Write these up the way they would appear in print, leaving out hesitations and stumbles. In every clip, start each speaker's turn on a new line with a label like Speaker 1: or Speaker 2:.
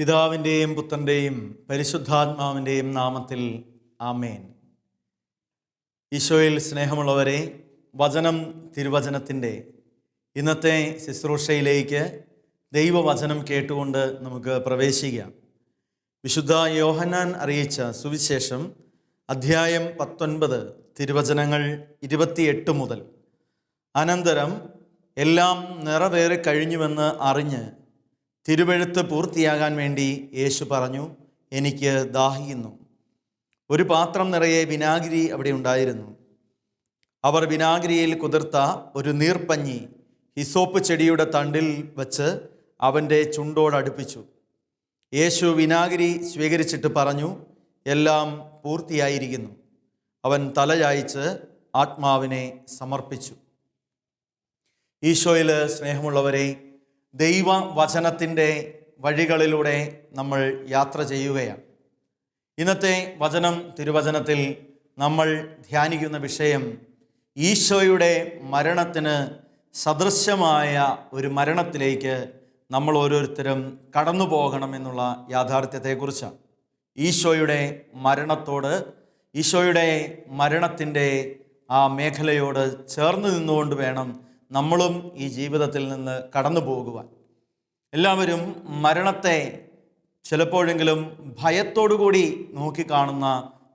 Speaker 1: പിതാവിൻ്റെയും പുത്രൻ്റെയും പരിശുദ്ധാത്മാവിൻ്റെയും നാമത്തിൽ ആമേൻ. ഈശോയിൽ സ്നേഹമുള്ളവരെ, വചനം തിരുവചനത്തിൻ്റെ ഇന്നത്തെ ശുശ്രൂഷയിലേക്ക് ദൈവവചനം കേട്ടുകൊണ്ട് നമുക്ക് പ്രവേശിക്കാം. വിശുദ്ധ യോഹന്നാൻ അറിയിച്ച സുവിശേഷം അധ്യായം 19 തിരുവചനങ്ങൾ 28 മുതൽ. അനന്തരം എല്ലാം നിറവേറി കഴിഞ്ഞുവെന്ന് അറിഞ്ഞ് തിരുവെഴുത്ത് പൂർത്തിയാകാൻ വേണ്ടി യേശു പറഞ്ഞു, എനിക്ക് ദാഹിക്കുന്നു. ഒരു പാത്രം നിറയെ വിനാഗിരി അവിടെ ഉണ്ടായിരുന്നു. അവർ വിനാഗിരിയിൽ കുതിർത്ത ഒരു നീർപ്പഞ്ഞി ഹിസോപ്പ് ചെടിയുടെ തണ്ടിൽ വച്ച് അവൻ്റെ ചുണ്ടോടടുപ്പിച്ചു. യേശു വിനാഗിരി സ്വീകരിച്ചിട്ട് പറഞ്ഞു, എല്ലാം പൂർത്തിയായിരിക്കുന്നു. അവൻ തലചായ്ച്ച് ആത്മാവിനെ സമർപ്പിച്ചു. ഈശോയിൽ സ്നേഹമുള്ളവരെ, ദൈവവചനത്തിൻ്റെ വഴികളിലൂടെ നമ്മൾ യാത്ര ചെയ്യുകയാണ്. ഇന്നത്തെ തിരുവചനത്തിൽ നമ്മൾ ധ്യാനിക്കുന്ന വിഷയം ഈശോയുടെ മരണത്തിന് സദൃശമായ ഒരു മരണത്തിലേക്ക് നമ്മൾ ഓരോരുത്തരും കടന്നു പോകണമെന്നുള്ള യാഥാർത്ഥ്യത്തെക്കുറിച്ചാണ്. ഈശോയുടെ മരണത്തോട്, ഈശോയുടെ മരണത്തിൻ്റെ ആ മേഖലയോട് ചേർന്ന് നിന്നുകൊണ്ട് വേണം നമ്മളും ഈ ജീവിതത്തിൽ നിന്ന് കടന്നു പോകുവാൻ. എല്ലാവരും മരണത്തെ ചിലപ്പോഴെങ്കിലും ഭയത്തോടുകൂടി നോക്കിക്കാണുന്ന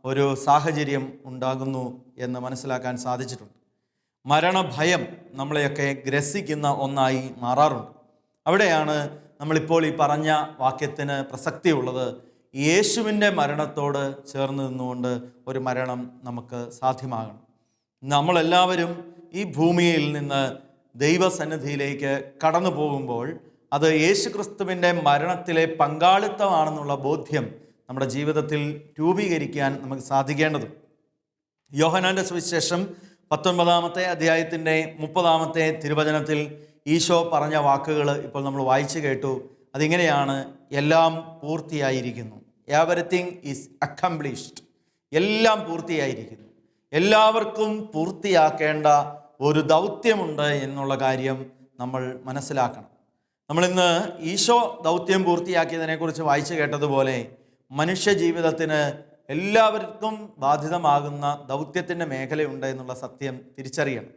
Speaker 1: ഒരു സാഹചര്യം ഉണ്ടാകുന്നു എന്ന് മനസ്സിലാക്കാൻ സാധിച്ചിട്ടുണ്ട്. മരണഭയം നമ്മളെയൊക്കെ ഗ്രസിക്കുന്ന ഒന്നായി മാറാറുണ്ട്. അവിടെയാണ് നമ്മളിപ്പോൾ ഈ പറഞ്ഞ വാക്യത്തിന് പ്രസക്തിയുള്ളത്. യേശുവിൻ്റെ മരണത്തോട് ചേർന്ന് നിന്നുകൊണ്ട് ഒരു മരണം നമുക്ക് സാധ്യമാകണം. നമ്മളെല്ലാവരും ഈ ഭൂമിയിൽ നിന്ന് ദൈവസന്നിധിയിലേക്ക് കടന്നു പോകുമ്പോൾ അത് യേശുക്രിസ്തുവിൻ്റെ മരണത്തിലെ പങ്കാളിത്തമാണെന്നുള്ള ബോധ്യം നമ്മുടെ ജീവിതത്തിൽ രൂപീകരിക്കാൻ നമുക്ക് സാധിക്കേണ്ടതുണ്ട്. യോഹന്നാൻ്റെ സുവിശേഷം 19 അധ്യായത്തിൻ്റെ 30 തിരുവചനത്തിൽ ഈശോ പറഞ്ഞ വാക്കുകൾ ഇപ്പോൾ നമ്മൾ വായിച്ചു കേട്ടു. അതിങ്ങനെയാണ്: എല്ലാം പൂർത്തിയായിരിക്കുന്നു. Everything is accomplished. എല്ലാം പൂർത്തിയായിരിക്കുന്നു. എല്ലാവർക്കും പൂർത്തിയാക്കേണ്ട ഒരു ദൗത്യമുണ്ട് എന്നുള്ള കാര്യം നമ്മൾ മനസ്സിലാക്കണം. നമ്മളിന്ന് ഈശോ ദൗത്യം പൂർത്തിയാക്കിയതിനെക്കുറിച്ച് വായിച്ചു കേട്ടതുപോലെ മനുഷ്യ ജീവിതത്തിന് എല്ലാവർക്കും ബാധിതമാകുന്ന ദൗത്യത്തിൻ്റെ മേഖലയുണ്ട് എന്നുള്ള സത്യം തിരിച്ചറിയണം.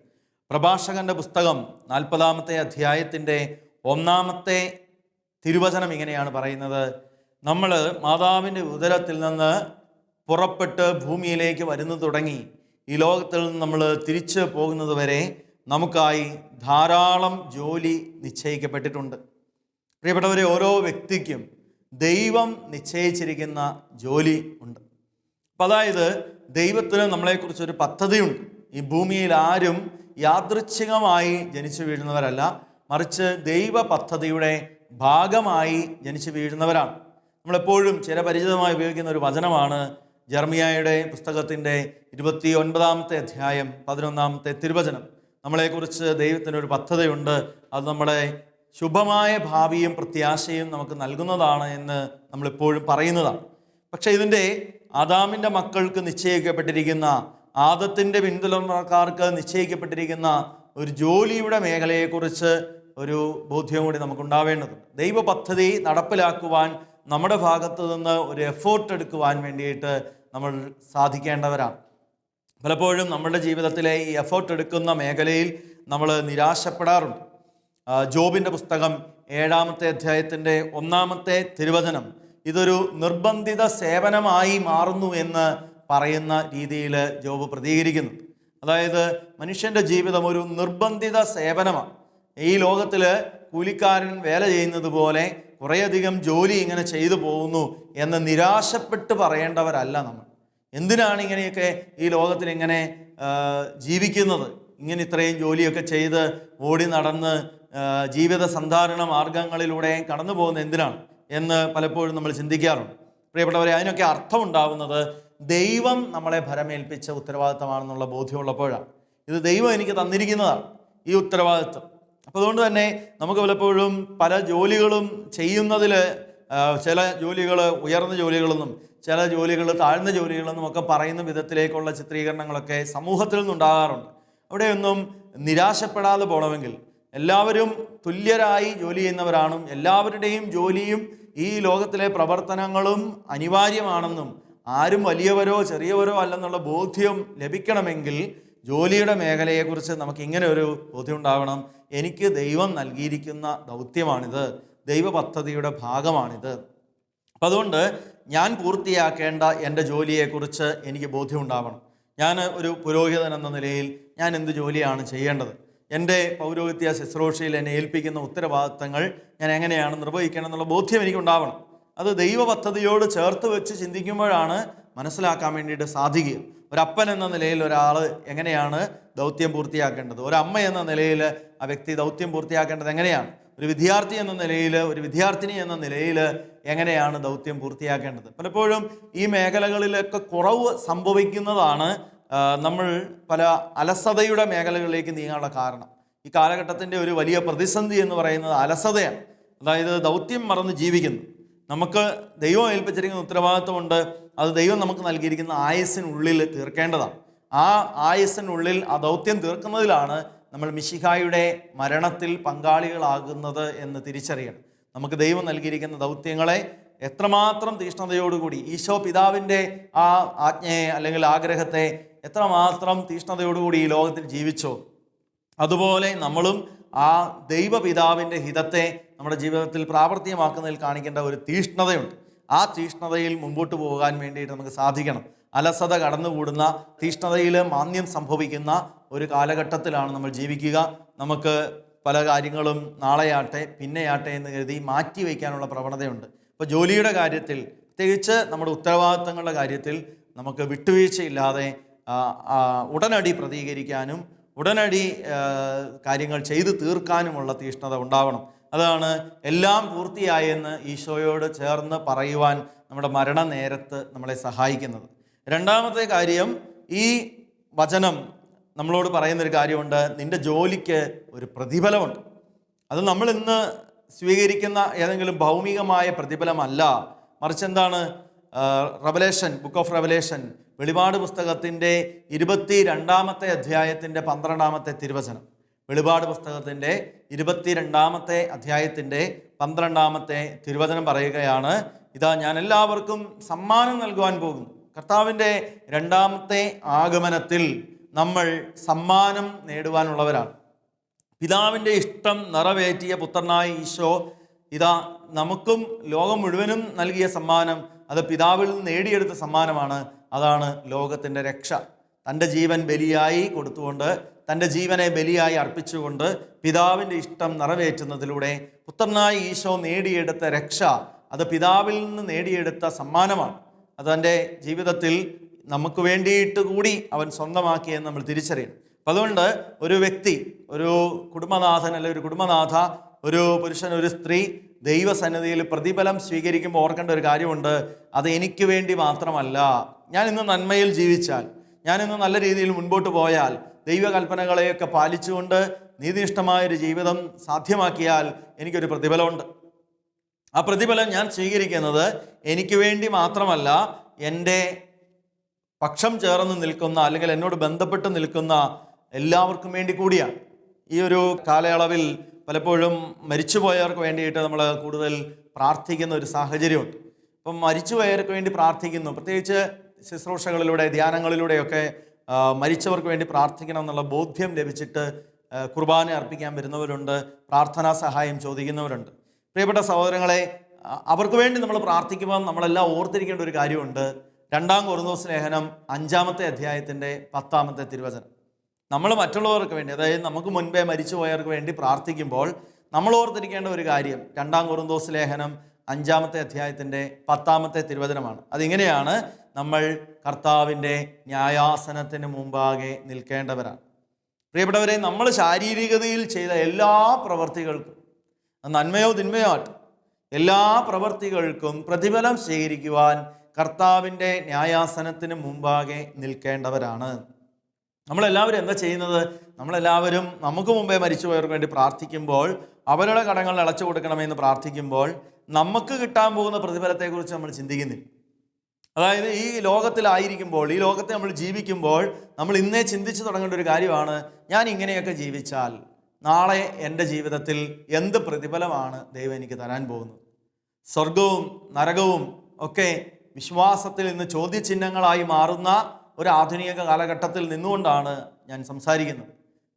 Speaker 1: പ്രഭാഷകൻ്റെ പുസ്തകം 40 അധ്യായത്തിൻ്റെ 1 തിരുവചനം ഇങ്ങനെയാണ് പറയുന്നത്: നമ്മൾ മാതാവിൻ്റെ ഉദരത്തിൽ നിന്ന് പുറപ്പെട്ട് ഭൂമിയിലേക്ക് വരുന്നു തുടങ്ങി ഈ ലോകത്തിൽ നിന്ന് നമ്മൾ തിരിച്ചു പോകുന്നത് വരെ നമുക്കായി ധാരാളം ജോലി നിശ്ചയിക്കപ്പെട്ടിട്ടുണ്ട്. പ്രിയപ്പെട്ടവരെ, ഓരോ വ്യക്തിക്കും ദൈവം നിശ്ചയിച്ചിരിക്കുന്ന ജോലി ഉണ്ട്. അപ്പം അതായത് ദൈവത്തിന് നമ്മളെക്കുറിച്ചൊരു പദ്ധതിയുണ്ട്. ഈ ഭൂമിയിൽ ആരും യാദൃച്ഛികമായി ജനിച്ചു വീഴുന്നവരല്ല, മറിച്ച് ദൈവ പദ്ധതിയുടെ ഭാഗമായി ജനിച്ചു വീഴുന്നവരാണ്. നമ്മളെപ്പോഴും ചിരപരിചിതമായി ഉപയോഗിക്കുന്ന ഒരു വചനമാണ് ജെറമ്യായുടെ പുസ്തകത്തിൻ്റെ 29 അധ്യായം 11 തിരുവചനം. നമ്മളെക്കുറിച്ച് ദൈവത്തിനൊരു പദ്ധതിയുണ്ട്. അത് നമ്മളെ ശുഭമായ ഭാവിയും പ്രത്യാശയും നമുക്ക് നൽകുന്നതാണ് എന്ന് നമ്മളെപ്പോഴും പറയുന്നതാണ്. പക്ഷേ ഇതിൻ്റെ ആദാമിൻ്റെ മക്കൾക്ക് നിശ്ചയിക്കപ്പെട്ടിരിക്കുന്ന, ആദത്തിൻ്റെ പിന്തുടർന്നക്കാർക്ക് നിശ്ചയിക്കപ്പെട്ടിരിക്കുന്ന ഒരു ജോലിയുടെ മേഖലയെക്കുറിച്ച് ഒരു ബോധ്യം കൂടി നമുക്കുണ്ടാവേണ്ടതുണ്ട്. ദൈവ പദ്ധതി നടപ്പിലാക്കുവാൻ നമ്മുടെ ഭാഗത്തു നിന്ന് ഒരു എഫേർട്ട് എടുക്കുവാൻ വേണ്ടിയിട്ട് നമ്മൾ സാധിക്കേണ്ടവരാണ്. പലപ്പോഴും നമ്മുടെ ജീവിതത്തിലെ ഈ എഫേർട്ട് എടുക്കുന്ന മേഖലയിൽ നമ്മൾ നിരാശപ്പെടാറുണ്ട്. ജോബിൻ്റെ പുസ്തകം 7 അധ്യായത്തിൻ്റെ 1 തിരുവചനം ഇതൊരു നിർബന്ധിത സേവനമായി മാറുന്നു എന്ന് പറയുന്ന രീതിയിൽ ജോബ് പ്രതികരിക്കുന്നു. അതായത് മനുഷ്യൻ്റെ ജീവിതം ഒരു നിർബന്ധിത സേവനമാണ്. ഈ ലോകത്തിൽ കൂലിക്കാരൻ വേല ചെയ്യുന്നത് പോലെ കുറേയധികം ജോലി ഇങ്ങനെ ചെയ്തു പോകുന്നു എന്ന് നിരാശപ്പെട്ട് പറയേണ്ടവരല്ല നമ്മൾ. എന്തിനാണ് ഇങ്ങനെയൊക്കെ ഈ ലോകത്തിൽ ഇങ്ങനെ ജീവിക്കുന്നത്? ഇങ്ങനെ ഇത്രയും ജോലിയൊക്കെ ചെയ്ത് ഓടി നടന്ന് ജീവിത സന്ധാരണ മാർഗങ്ങളിലൂടെ കടന്നു പോകുന്നത് എന്തിനാണ് എന്ന് പലപ്പോഴും നമ്മൾ ചിന്തിക്കാറുണ്ട്. പ്രിയപ്പെട്ടവരെ, അതിനൊക്കെ അർത്ഥമുണ്ടാവുന്നത് ദൈവം നമ്മളെ ഭരമേൽപ്പിച്ച ഉത്തരവാദിത്തമാണെന്നുള്ള ബോധ്യമുള്ളപ്പോഴാണ്. ഇത് ദൈവം എനിക്ക് തന്നിരിക്കുന്നതാണ് ഈ ഉത്തരവാദിത്തം. അപ്പോൾ അതുകൊണ്ട് തന്നെ നമുക്ക് പലപ്പോഴും പല ജോലികളും ചെയ്യുന്നതിൽ ചില ജോലികൾ ഉയർന്ന ജോലികളെന്നും ചില ജോലികൾ താഴ്ന്ന ജോലികളെന്നും ഒക്കെ പറയുന്ന വിധത്തിലേക്കുള്ള ചിത്രീകരണങ്ങളൊക്കെ സമൂഹത്തിൽ നിന്നുണ്ടാകാറുണ്ട്. അവിടെയൊന്നും നിരാശപ്പെടാതെ പോകണമെങ്കിൽ എല്ലാവരും തുല്യരായി ജോലി ചെയ്യുന്നവരാണ്. എല്ലാവരുടെയും ജോലിയും ഈ ലോകത്തിലെ പ്രവർത്തനങ്ങളും അനിവാര്യമാണെന്നും ആരും വലിയവരോ ചെറിയവരോ അല്ലെന്നുള്ള ബോധ്യം ലഭിക്കണമെങ്കിൽ ജോലിയുടെ മേഖലയെക്കുറിച്ച് നമുക്ക് ഇങ്ങനെ ഒരു ബോധ്യം ഉണ്ടാവണം. എനിക്ക് ദൈവം നൽകിയിരിക്കുന്ന ദൗത്യമാണിത്, ദൈവ പദ്ധതിയുടെ ഭാഗമാണിത്. അപ്പം അതുകൊണ്ട് ഞാൻ പൂർത്തിയാക്കേണ്ട എൻ്റെ ജോലിയെക്കുറിച്ച് എനിക്ക് ബോധ്യമുണ്ടാവണം. ഞാൻ ഒരു പുരോഹിതൻ എന്ന നിലയിൽ ഞാൻ എന്ത് ജോലിയാണ് ചെയ്യേണ്ടത്? എൻ്റെ പൗരോഹിത്യ ശുശ്രൂഷയിൽ എന്നെ ഏൽപ്പിക്കുന്ന ഉത്തരവാദിത്തങ്ങൾ ഞാൻ എങ്ങനെയാണ് നിർവഹിക്കണം എന്നുള്ള ബോധ്യം എനിക്കുണ്ടാവണം. അത് ദൈവ പദ്ധതിയോട് ചേർത്ത് വെച്ച് ചിന്തിക്കുമ്പോഴാണ് മനസ്സിലാക്കാൻ വേണ്ടിയിട്ട് സാധിക്കുക. ഒരപ്പൻ എന്ന നിലയിൽ ഒരാൾ എങ്ങനെയാണ് ദൗത്യം പൂർത്തിയാക്കേണ്ടത്, ഒരമ്മ എന്ന നിലയിൽ ആ വ്യക്തി ദൗത്യം പൂർത്തിയാക്കേണ്ടത് എങ്ങനെയാണ്, ഒരു വിദ്യാർത്ഥി എന്ന നിലയിൽ, ഒരു വിദ്യാർത്ഥിനി എന്ന നിലയിൽ എങ്ങനെയാണ് ദൗത്യം പൂർത്തിയാക്കേണ്ടത്. പലപ്പോഴും ഈ മേഖലകളിലൊക്കെ കുറവ് സംഭവിക്കുന്നതാണ് നമ്മൾ പല അലസതയുടെ മേഖലകളിലേക്ക് നീങ്ങാനുള്ള കാരണം. ഈ കാലഘട്ടത്തിൻ്റെ ഒരു വലിയ പ്രതിസന്ധി എന്ന് പറയുന്നത് അലസതയാണ്. അതായത് ദൗത്യം മറന്ന് ജീവിക്കുന്നു. നമുക്ക് ദൈവം ഏൽപ്പിച്ചിരിക്കുന്ന ഉത്തരവാദിത്വമുണ്ട്, അത് ദൈവം നമുക്ക് നൽകിയിരിക്കുന്ന ആയുസ്സിനുള്ളിൽ തീർക്കേണ്ടതാണ്. ആ ആയുസ്സിനുള്ളിൽ ആ ദൗത്യം തീർക്കുന്നതിലാണ് നമ്മൾ മിശിഹായുടെ മരണത്തിൽ പങ്കാളികളാകുന്നത് എന്ന് തിരിച്ചറിയണം. നമുക്ക് ദൈവം നൽകിയിരിക്കുന്ന ദൗത്യങ്ങളെ എത്രമാത്രം തീഷ്ണതയോടുകൂടി ഈശോ പിതാവിൻ്റെ ആ ആജ്ഞയെ അല്ലെങ്കിൽ ആഗ്രഹത്തെ എത്രമാത്രം തീഷ്ണതയോടുകൂടി ഈ ലോകത്തിൽ ജീവിച്ചോ, അതുപോലെ നമ്മളും ആ ദൈവപിതാവിൻ്റെ ഹിതത്തെ നമ്മുടെ ജീവിതത്തിൽ പ്രാവർത്തികമാക്കുന്നതിൽ കാണിക്കേണ്ട ഒരു തീഷ്ണതയുണ്ട്. ആ തീഷ്ണതയിൽ മുമ്പോട്ട് പോകാൻ വേണ്ടിയിട്ട് നമുക്ക് സാധിക്കണം. അലസത കടന്നുകൂടുന്ന, തീഷ്ണതയിൽ മാന്ദ്യം സംഭവിക്കുന്ന ഒരു കാലഘട്ടത്തിലാണ് നമ്മൾ ജീവിക്കുക. നമുക്ക് പല കാര്യങ്ങളും നാളെയാട്ടെ പിന്നെയാട്ടെ എന്ന് കരുതി മാറ്റി വയ്ക്കാനുള്ള പ്രവണതയുണ്ട്. ഇപ്പോൾ ജോലിയുടെ കാര്യത്തിൽ, പ്രത്യേകിച്ച് നമ്മുടെ ഉത്തരവാദിത്തങ്ങളുടെ കാര്യത്തിൽ നമുക്ക് വിട്ടുവീഴ്ചയില്ലാതെ ഉടനടി പ്രതികരിക്കാനും ഉടനടി കാര്യങ്ങൾ ചെയ്തു തീർക്കാനുമുള്ള തീഷ്ണത ഉണ്ടാവണം. അതാണ് എല്ലാം പൂർത്തിയായെന്ന് ഈശോയോട് ചേർന്ന് പറയുവാൻ നമ്മുടെ മരണനേരത്ത് നമ്മളെ സഹായിക്കുന്നത്. രണ്ടാമത്തെ കാര്യം, ഈ വചനം നമ്മളോട് പറയുന്നൊരു കാര്യമുണ്ട്, നിൻ്റെ ജോലിക്ക് ഒരു പ്രതിഫലമുണ്ട്. അത് നമ്മൾ ഇന്ന് സ്വീകരിക്കുന്ന ഏതെങ്കിലും ഭൗമികമായ പ്രതിഫലമല്ല, മറിച്ച് എന്താണ്? റെവലേഷൻ, ബുക്ക് ഓഫ് റെവലേഷൻ, വെളിപാട് പുസ്തകത്തിൻ്റെ 22-ാമത്തെ അധ്യായത്തിൻ്റെ 12-ാമത്തെ തിരുവചനം. വെളിപാട് പുസ്തകത്തിൻ്റെ 22-ാമത്തെ അധ്യായത്തിൻ്റെ 12-ാമത്തെ തിരുവചനം പറയുകയാണ്, ഇതാ ഞാൻ എല്ലാവർക്കും സമ്മാനം നൽകുവാൻ പോകുന്നു. കർത്താവിൻ്റെ രണ്ടാമത്തെ ആഗമനത്തിൽ നമ്മൾ സമ്മാനം നേടുവാനുള്ളവരാണ്. പിതാവിൻ്റെ ഇഷ്ടം നിറവേറ്റിയ പുത്രനായ ഈശോ ഇതാ നമുക്കും ലോകം മുഴുവനും നൽകിയ സമ്മാനം, അത് പിതാവിൽ നിന്ന് നേടിയെടുത്ത സമ്മാനമാണ്. അതാണ് ലോകത്തിൻ്റെ രക്ഷ. തൻ്റെ ജീവൻ ബലിയായി കൊടുത്തുകൊണ്ട്, തൻ്റെ ജീവനെ ബലിയായി അർപ്പിച്ചുകൊണ്ട് പിതാവിൻ്റെ ഇഷ്ടം നിറവേറ്റുന്നതിലൂടെ പുത്രനായ ഈശോ നേടിയെടുത്ത രക്ഷ, അത് പിതാവിൽ നിന്ന് നേടിയെടുത്ത സമ്മാനമാണ്. അതെൻ്റെ ജീവിതത്തിൽ നമുക്ക് വേണ്ടിയിട്ട് കൂടി അവൻ സ്വന്തമാക്കിയെന്ന് നമ്മൾ തിരിച്ചറിയണം. അപ്പം അതുകൊണ്ട് ഒരു വ്യക്തി, ഒരു കുടുംബനാഥൻ അല്ലെങ്കിൽ ഒരു കുടുംബനാഥ, ഒരു പുരുഷൻ, ഒരു സ്ത്രീ ദൈവസന്നിധിയിൽ പ്രതിഫലം സ്വീകരിക്കുമ്പോൾ ഓർക്കേണ്ട ഒരു കാര്യമുണ്ട്, അത് എനിക്ക് വേണ്ടി മാത്രമല്ല. ഞാൻ ഇന്ന് നന്മയിൽ ജീവിച്ചാൽ, ഞാൻ ഇന്ന് നല്ല രീതിയിൽ മുൻപോട്ട് പോയാൽ, ദൈവകൽപ്പനകളെയൊക്കെ പാലിച്ചുകൊണ്ട് നീതിനിഷ്ഠമായൊരു ജീവിതം സാധ്യമാക്കിയാൽ എനിക്കൊരു പ്രതിഫലമുണ്ട്. ആ പ്രതിഫലം ഞാൻ സ്വീകരിക്കുന്നത് എനിക്ക് വേണ്ടി മാത്രമല്ല, എൻ്റെ പക്ഷം ചേർന്ന് നിൽക്കുന്ന അല്ലെങ്കിൽ എന്നോട് ബന്ധപ്പെട്ട് നിൽക്കുന്ന എല്ലാവർക്കും വേണ്ടി കൂടിയാണ്. ഈ ഒരു കാലയളവിൽ പലപ്പോഴും മരിച്ചുപോയവർക്ക് വേണ്ടിയിട്ട് നമ്മൾ കൂടുതൽ പ്രാർത്ഥിക്കുന്ന ഒരു സാഹചര്യമുണ്ട്. അപ്പം മരിച്ചുപോയവർക്ക് വേണ്ടി പ്രാർത്ഥിക്കുന്നു, പ്രത്യേകിച്ച് ശുശ്രൂഷകളിലൂടെ, ധ്യാനങ്ങളിലൂടെയൊക്കെ മരിച്ചവർക്ക് വേണ്ടി പ്രാർത്ഥിക്കണം എന്നുള്ള ബോധ്യം ലഭിച്ചിട്ട് കുർബാന അർപ്പിക്കാൻ വരുന്നവരുണ്ട്, പ്രാർത്ഥനാ സഹായം ചോദിക്കുന്നവരുണ്ട്. പ്രിയപ്പെട്ട സഹോദരങ്ങളെ, അവർക്ക് വേണ്ടി നമ്മൾ പ്രാർത്ഥിക്കുമ്പോൾ നമ്മളെല്ലാം ഓർത്തിരിക്കേണ്ട ഒരു കാര്യമുണ്ട്. 2 കൊരിന്തോസ് ലേഖനം 5-ാമത്തെ അധ്യായത്തിൻ്റെ 10-ാമത്തെ തിരുവചനം. നമ്മൾ മറ്റുള്ളവർക്ക് വേണ്ടി, അതായത് നമുക്ക് മുൻപേ മരിച്ചുപോയവർക്ക് വേണ്ടി പ്രാർത്ഥിക്കുമ്പോൾ നമ്മൾ ഓർത്തിരിക്കേണ്ട ഒരു കാര്യം 2 കൊരിന്തോസ് ലേഖനം 5-ാമത്തെ അധ്യായത്തിൻ്റെ 10-ാമത്തെ തിരുവചനമാണ്. അതിങ്ങനെയാണ്, നമ്മൾ കർത്താവിൻ്റെ ന്യായാസനത്തിന് മുമ്പാകെ നിൽക്കേണ്ടവരാണ്. പ്രിയപ്പെട്ടവരെ, നമ്മൾ ശാരീരികതയിൽ ചെയ്ത എല്ലാ പ്രവർത്തികൾക്കും, നന്മയോ തിന്മയോ ആട്ടെ, എല്ലാ പ്രവർത്തികൾക്കും പ്രതിഫലം സ്വീകരിക്കുവാൻ കർത്താവിൻ്റെ ന്യായാസനത്തിന് മുമ്പാകെ നിൽക്കേണ്ടവരാണ്. നമ്മളെല്ലാവരും എന്താ ചെയ്യുന്നത്? നമ്മളെല്ലാവരും നമുക്ക് മുമ്പേ മരിച്ചുപോയവർക്ക് വേണ്ടി പ്രാർത്ഥിക്കുമ്പോൾ, അവരുടെ കടങ്ങൾ അടച്ചു കൊടുക്കണമെന്ന് പ്രാർത്ഥിക്കുമ്പോൾ, നമുക്ക് കിട്ടാൻ പോകുന്ന പ്രതിഫലത്തെക്കുറിച്ച് നമ്മൾ ചിന്തിക്കുന്നില്ല. അതായത് ഈ ലോകത്തിലായിരിക്കുമ്പോൾ, ഈ ലോകത്തെ നമ്മൾ ജീവിക്കുമ്പോൾ നമ്മൾ ഇന്നേ ചിന്തിച്ചു തുടങ്ങേണ്ട ഒരു കാര്യമാണ്, ഞാൻ ഇങ്ങനെയൊക്കെ ജീവിച്ചാൽ നാളെ എൻ്റെ ജീവിതത്തിൽ എന്ത് പ്രതിഫലമാണ് ദൈവം എനിക്ക് തരാൻ പോകുന്നത്? സ്വർഗവും നരകവും ഒക്കെ വിശ്വാസത്തിൽ ഇന്ന് ചോദ്യചിഹ്നങ്ങളായി മാറുന്ന ഒരു ആധുനിക കാലഘട്ടത്തിൽ നിന്നുകൊണ്ടാണ് ഞാൻ സംസാരിക്കുന്നത്.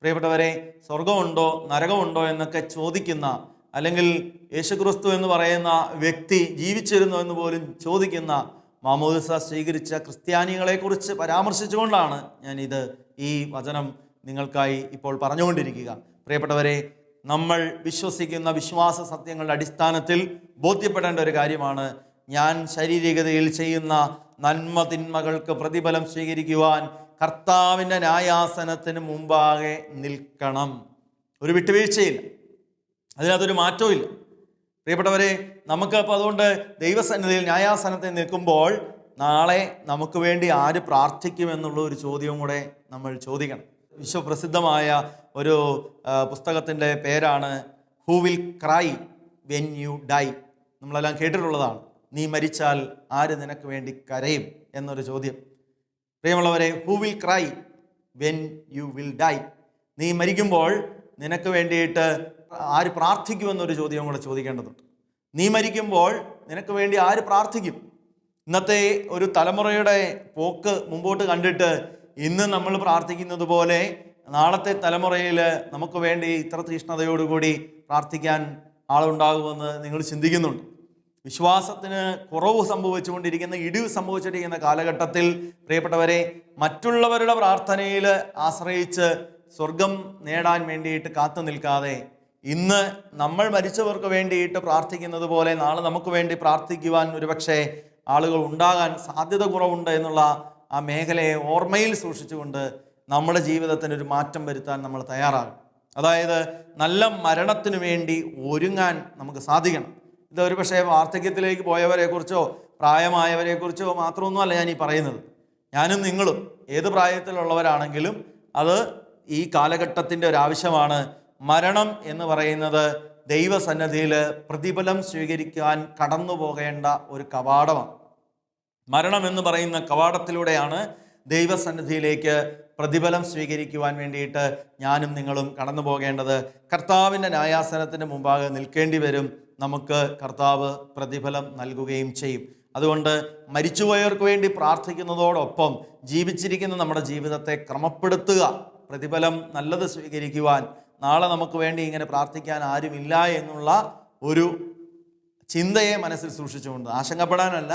Speaker 1: പ്രിയപ്പെട്ടവരെ, സ്വർഗമുണ്ടോ നരകമുണ്ടോ എന്നൊക്കെ ചോദിക്കുന്ന, അല്ലെങ്കിൽ യേശുക്രിസ്തു എന്ന് പറയുന്ന വ്യക്തി ജീവിച്ചിരുന്നു എന്ന് പോലും ചോദിക്കുന്ന മാമോദിസ സ്വീകരിച്ച ക്രിസ്ത്യാനികളെക്കുറിച്ച് പരാമർശിച്ചുകൊണ്ടാണ് ഈ വചനം നിങ്ങൾക്കായി ഇപ്പോൾ പറഞ്ഞുകൊണ്ടിരിക്കുക. പ്രിയപ്പെട്ടവരെ, നമ്മൾ വിശ്വസിക്കുന്ന വിശ്വാസ സത്യങ്ങളുടെ അടിസ്ഥാനത്തിൽ ബോധ്യപ്പെടേണ്ട ഒരു കാര്യമാണ്, ഞാൻ ശാരീരികതയിൽ ചെയ്യുന്ന നന്മ തിന്മകൾക്ക് പ്രതിഫലം സ്വീകരിക്കുവാൻ കർത്താവിൻ്റെ ന്യായാസനത്തിന് മുമ്പാകെ നിൽക്കണം. ഒരു വിട്ടുവീഴ്ചയില്ല, അതിനകത്തൊരു മാറ്റവും ഇല്ല. പ്രിയപ്പെട്ടവരെ, നമുക്കപ്പോൾ അതുകൊണ്ട് ദൈവസന്നിധിയിൽ ന്യായാസനത്തിൽ നിൽക്കുമ്പോൾ നാളെ നമുക്ക് വേണ്ടി ആര് പ്രാർത്ഥിക്കുമെന്നുള്ള ഒരു ചോദ്യവും കൂടെ നമ്മൾ ചോദിക്കണം. വിശ്വപ്രസിദ്ധമായ ഒരു പുസ്തകത്തിൻ്റെ പേരാണ് who will cry when you dye. നമ്മളെല്ലാം കേട്ടിട്ടുള്ളതാണ്. നീ മരിച്ചാൽ ആര് നിനക്ക് വേണ്ടി കരയും എന്നൊരു ചോദ്യം. പ്രിയമുള്ളവരെ, who will cry when you will die. നീ മരിക്കുമ്പോൾ നിനക്ക് വേണ്ടിയിട്ട് ആര് പ്രാർത്ഥിക്കുമെന്നൊരു ചോദ്യം കൂടെ ചോദിക്കേണ്ടതുണ്ട്. നീ മരിക്കുമ്പോൾ നിനക്ക് വേണ്ടി ആര് പ്രാർത്ഥിക്കും? ഇന്നത്തെ ഒരു തലമുറയുടെ പോക്ക് മുമ്പോട്ട് കണ്ടിട്ട് ഇന്ന് നമ്മൾ പ്രാർത്ഥിക്കുന്നത് പോലെ നാളത്തെ തലമുറയിൽ നമുക്ക് വേണ്ടി ഇത്ര തീഷ്ണതയോടുകൂടി പ്രാർത്ഥിക്കാൻ ആളുണ്ടാകുമെന്ന് നിങ്ങൾ ചിന്തിക്കുന്നുണ്ട്? വിശ്വാസത്തിന് കുറവ് സംഭവിച്ചുകൊണ്ടിരിക്കുന്ന, ഇടിവ് സംഭവിച്ചിരിക്കുന്ന കാലഘട്ടത്തിൽ പ്രിയപ്പെട്ടവരെ, മറ്റുള്ളവരുടെ പ്രാർത്ഥനയിൽ ആശ്രയിച്ച് സ്വർഗം നേടാൻ വേണ്ടിയിട്ട് കാത്തു നിൽക്കാതെ ഇന്ന് നമ്മൾ മരിച്ചവർക്ക് വേണ്ടിയിട്ട് പ്രാർത്ഥിക്കുന്നത് പോലെ നാളെ നമുക്ക് വേണ്ടി പ്രാർത്ഥിക്കുവാൻ ഒരുപക്ഷെ ആളുകൾ ഉണ്ടാകാൻ സാധ്യത കുറവുണ്ട് എന്നുള്ള ആ മേഖലയെ ഓർമ്മയിൽ സൂക്ഷിച്ചുകൊണ്ട് നമ്മുടെ ജീവിതത്തിന് ഒരു മാറ്റം വരുത്താൻ നമ്മൾ തയ്യാറാകും. അതായത് നല്ല മരണത്തിനു വേണ്ടി ഒരുങ്ങാൻ നമുക്ക് സാധിക്കണം. ഇത് ഒരു പക്ഷേ വാർദ്ധക്യത്തിലേക്ക് പോയവരെക്കുറിച്ചോ പ്രായമായവരെക്കുറിച്ചോ മാത്രമൊന്നുമല്ല ഞാൻ ഈ പറയുന്നത്. ഞാനും നിങ്ങളും ഏത് പ്രായത്തിലുള്ളവരാണെങ്കിലും അത് ഈ കാലഘട്ടത്തിൻ്റെ ഒരു ആവശ്യമാണ്. മരണം എന്ന് പറയുന്നത് ദൈവസന്നിധിയിൽ പ്രതിഫലം സ്വീകരിക്കാൻ കടന്നു പോകേണ്ട ഒരു കവാടമാണ്. മരണം എന്ന് പറയുന്ന കവാടത്തിലൂടെയാണ് ദൈവസന്നിധിയിലേക്ക് പ്രതിഫലം സ്വീകരിക്കുവാൻ വേണ്ടിയിട്ട് ഞാനും നിങ്ങളും കടന്നു പോകേണ്ടത്. കർത്താവിൻ്റെ ന്യായാസനത്തിന് മുമ്പാകെ നിൽക്കേണ്ടി വരും. നമുക്ക് കർത്താവ് പ്രതിഫലം നൽകുകയും ചെയ്യും. അതുകൊണ്ട് മരിച്ചുപോയവർക്ക് വേണ്ടി പ്രാർത്ഥിക്കുന്നതോടൊപ്പം ജീവിച്ചിരിക്കുന്ന നമ്മുടെ ജീവിതത്തെ ക്രമപ്പെടുത്തുക. പ്രതിഫലം നല്ലത് സ്വീകരിക്കുവാൻ, നാളെ നമുക്ക് വേണ്ടി ഇങ്ങനെ പ്രാർത്ഥിക്കാൻ ആരുമില്ല എന്നുള്ള ഒരു ചിന്തയെ മനസ്സിൽ സൂക്ഷിച്ചുകൊണ്ട് ആശങ്കപ്പെടാനല്ല,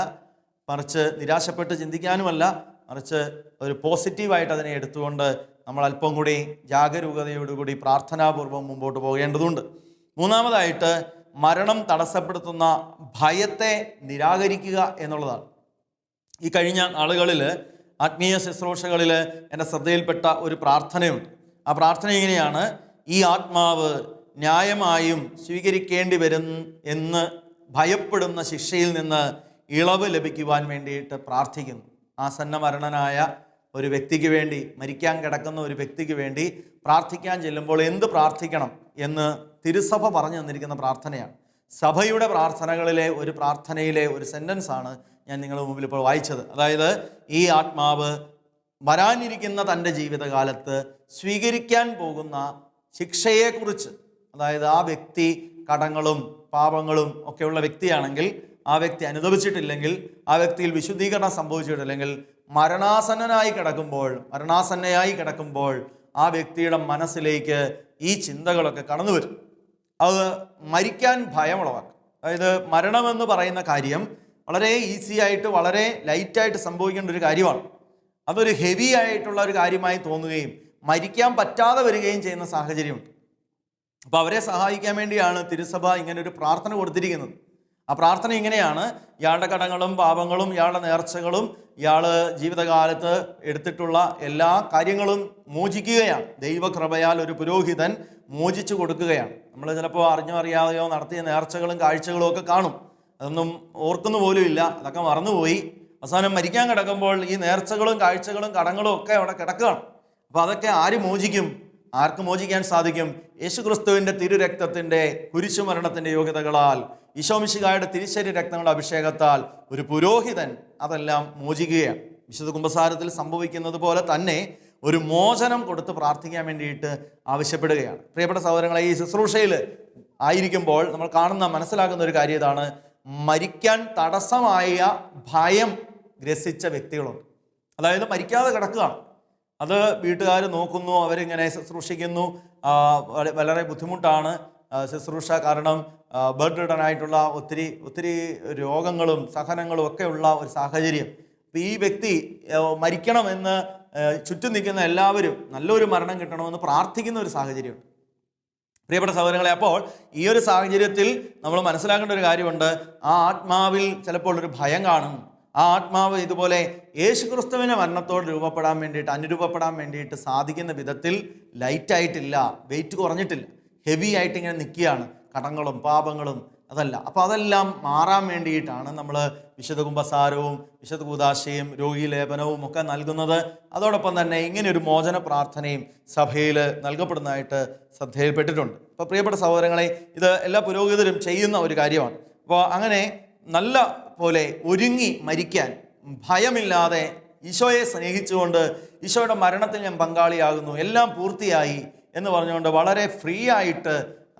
Speaker 1: മറിച്ച് നിരാശപ്പെട്ട് ചിന്തിക്കാനുമല്ല, മറിച്ച് ഒരു പോസിറ്റീവായിട്ട് അതിനെ എടുത്തുകൊണ്ട് നമ്മൾ അല്പം കൂടി ജാഗരൂകതയോടുകൂടി പ്രാർത്ഥനാപൂർവം മുമ്പോട്ട് പോകേണ്ടതുണ്ട്. മൂന്നാമതായിട്ട്, മരണം തടസ്സപ്പെടുത്തുന്ന ഭയത്തെ നിരാകരിക്കുക എന്നുള്ളതാണ്. ഈ കഴിഞ്ഞ നാളുകളിൽ ആത്മീയ ശുശ്രൂഷകളിൽ എൻ്റെ ശ്രദ്ധയിൽപ്പെട്ട ഒരു പ്രാർത്ഥനയുണ്ട്. ആ പ്രാർത്ഥന ഇങ്ങനെയാണ്: ഈ ആത്മാവ് ന്യായമായും സ്വീകരിക്കേണ്ടി വരും എന്ന് ഭയപ്പെടുന്ന ശിക്ഷയിൽ നിന്ന് ഇളവ് ലഭിക്കുവാൻ വേണ്ടിയിട്ട് പ്രാർത്ഥിക്കുന്നു. ആസന്ന മരണനായ ഒരു വ്യക്തിക്ക് വേണ്ടി, മരിക്കാൻ കിടക്കുന്ന ഒരു വ്യക്തിക്ക് വേണ്ടി പ്രാർത്ഥിക്കാൻ ചെല്ലുമ്പോൾ എന്ത് പ്രാർത്ഥിക്കണം എന്ന് തിരുസഭ പറഞ്ഞു തന്നിരിക്കുന്ന പ്രാർത്ഥനയാണ്. സഭയുടെ പ്രാർത്ഥനകളിലെ ഒരു പ്രാർത്ഥനയിലെ ഒരു സെൻറ്റൻസാണ് ഞാൻ നിങ്ങളുടെ മുമ്പിൽ ഇപ്പോൾ വായിച്ചത്. അതായത്, ഈ ആത്മാവ് വരാനിരിക്കുന്ന തൻ്റെ ജീവിതകാലത്ത് സ്വീകരിക്കാൻ പോകുന്ന ശിക്ഷയെക്കുറിച്ച്, അതായത് ആ വ്യക്തി കടങ്ങളും പാപങ്ങളും ഒക്കെയുള്ള വ്യക്തിയാണെങ്കിൽ, ആ വ്യക്തി അനുദപിച്ചിട്ടില്ലെങ്കിൽ, ആ വ്യക്തിയിൽ വിശുദ്ധീകരണം സംഭവിച്ചിട്ടില്ലെങ്കിൽ, മരണാസന്നയായി കിടക്കുമ്പോൾ ആ വ്യക്തിയുടെ മനസ്സിലേക്ക് ഈ ചിന്തകളൊക്കെ കടന്നു വരും. അത് മരിക്കാൻ ഭയമുളവാക്കും. അതായത് മരണമെന്ന് പറയുന്ന കാര്യം വളരെ ഈസി ആയിട്ട്, വളരെ ലൈറ്റായിട്ട് സംഭവിക്കേണ്ട ഒരു കാര്യമാണ്. അതൊരു ഹെവി ആയിട്ടുള്ള ഒരു കാര്യമായി തോന്നുകയും മരിക്കാൻ പറ്റാതെ വരികയും ചെയ്യുന്ന സാഹചര്യമുണ്ട്. അപ്പോൾ അവരെ സഹായിക്കാൻ വേണ്ടിയാണ് തിരുസഭ ഇങ്ങനെ ഒരു പ്രാർത്ഥന കൊടുത്തിരിക്കുന്നത്. ആ പ്രാർത്ഥന ഇങ്ങനെയാണ്: ഇയാളുടെ കടങ്ങളും പാപങ്ങളും ഇയാളുടെ നേർച്ചകളും ഇയാൾ ജീവിതകാലത്ത് എടുത്തിട്ടുള്ള എല്ലാ കാര്യങ്ങളും മോചിക്കുകയാണ്. ദൈവകൃപയാൽ ഒരു പുരോഹിതൻ മോചിച്ചു കൊടുക്കുകയാണ്. നമ്മൾ ചിലപ്പോൾ അറിഞ്ഞോ അറിയാതെയോ നടത്തിയ നേർച്ചകളും കാഴ്ചകളും ഒക്കെ കാണും. അതൊന്നും ഓർക്കുന്നു പോലും ഇല്ല, അതൊക്കെ മറന്നുപോയി. അവസാനം മരിക്കാൻ കിടക്കുമ്പോൾ ഈ നേർച്ചകളും കാഴ്ചകളും കടങ്ങളും ഒക്കെ അവിടെ കിടക്കുകയാണ്. അപ്പോൾ അതൊക്കെ ആര് മോചിക്കും? ആർക്ക് മോചിക്കാൻ സാധിക്കും? യേശുക്രിസ്തുവിൻ്റെ തിരുരക്തത്തിൻ്റെ കുരിശുമരണത്തിൻ്റെ യോഗ്യതകളാൽ, ഈശോമിശിഹായുടെ തിരുശരീര രക്തങ്ങളുടെ അഭിഷേകത്താൽ ഒരു പുരോഹിതൻ അതെല്ലാം മോചിക്കുകയാണ്. വിശുദ്ധ കുമ്പസാരത്തിൽ സംഭവിക്കുന്നത് പോലെ തന്നെ ഒരു മോചനം കൊടുത്ത് പ്രാർത്ഥിക്കാൻ വേണ്ടിയിട്ട് ആവശ്യപ്പെടുകയാണ്. പ്രിയപ്പെട്ട സഹോദരങ്ങളെ, ഈ ശുശ്രൂഷയിൽ ആയിരിക്കുമ്പോൾ നമ്മൾ മനസ്സിലാക്കുന്ന ഒരു കാര്യം ഇതാണ്: മരിക്കാൻ തടസ്സമായ ഭയം ഗ്രസിച്ച വ്യക്തികളുണ്ട്. അതായത് മരിക്കാതെ കിടക്കുകയാണ്, അത് വീട്ടുകാർ നോക്കുന്നു, അവരിങ്ങനെ ശുശ്രൂഷിക്കുന്നു, വളരെ ബുദ്ധിമുട്ടാണ് ശുശ്രൂഷ. കാരണം ബെഡ് റിഡൻ ആയിട്ടുള്ള ഒത്തിരി രോഗങ്ങളും സഹനങ്ങളും ഒക്കെ ഉള്ള ഒരു സാഹചര്യം. അപ്പം ഈ വ്യക്തി മരിക്കണമെന്ന് ചുറ്റും നിൽക്കുന്ന എല്ലാവരും നല്ലൊരു മരണം കിട്ടണമെന്ന് പ്രാർത്ഥിക്കുന്ന ഒരു സാഹചര്യമുണ്ട്. പ്രിയപ്പെട്ട സഹോദരങ്ങളെ, അപ്പോൾ ഈ ഒരു സാഹചര്യത്തിൽ നമ്മൾ മനസ്സിലാക്കേണ്ട ഒരു കാര്യമുണ്ട്. ആ ആത്മാവിൽ ചിലപ്പോൾ ഒരു ഭയം കാണും. ആ ആത്മാവ് ഇതുപോലെ യേശുക്രിസ്തുവിൻ്റെ മരണത്തോട് അനുരൂപപ്പെടാൻ വേണ്ടിയിട്ട് സാധിക്കുന്ന വിധത്തിൽ ലൈറ്റായിട്ടില്ല, വെയിറ്റ് കുറഞ്ഞിട്ടില്ല, ഹെവി ആയിട്ട് ഇങ്ങനെ നിൽക്കുകയാണ്. കടങ്ങളും പാപങ്ങളും അതല്ല. അപ്പോൾ അതെല്ലാം മാറാൻ വേണ്ടിയിട്ടാണ് നമ്മൾ വിശുദ്ധ കുമ്പസാരവും വിശുദ്ധ കൂദാശയും രോഗീലേപനവും ഒക്കെ നൽകുന്നത്. അതോടൊപ്പം തന്നെ ഇങ്ങനെ ഒരു മോചന പ്രാർത്ഥനയും സഭയിൽ നൽകപ്പെടുന്നതായിട്ട് ശ്രദ്ധയിൽപ്പെട്ടിട്ടുണ്ട്. അപ്പോൾ പ്രിയപ്പെട്ട സഹോദരങ്ങളെ, ഇത് എല്ലാ പുരോഹിതരും ചെയ്യുന്ന ഒരു കാര്യമാണ്. അപ്പോൾ അങ്ങനെ നല്ല പോലെ ഒരുങ്ങി മരിക്കാൻ, ഭയമില്ലാതെ ഈശോയെ സ്നേഹിച്ചുകൊണ്ട് ഈശോയുടെ മരണത്തിൽ ഞാൻ പങ്കാളിയാകുന്നു, എല്ലാം പൂർത്തിയായി എന്ന് പറഞ്ഞുകൊണ്ട് വളരെ ഫ്രീ ആയിട്ട്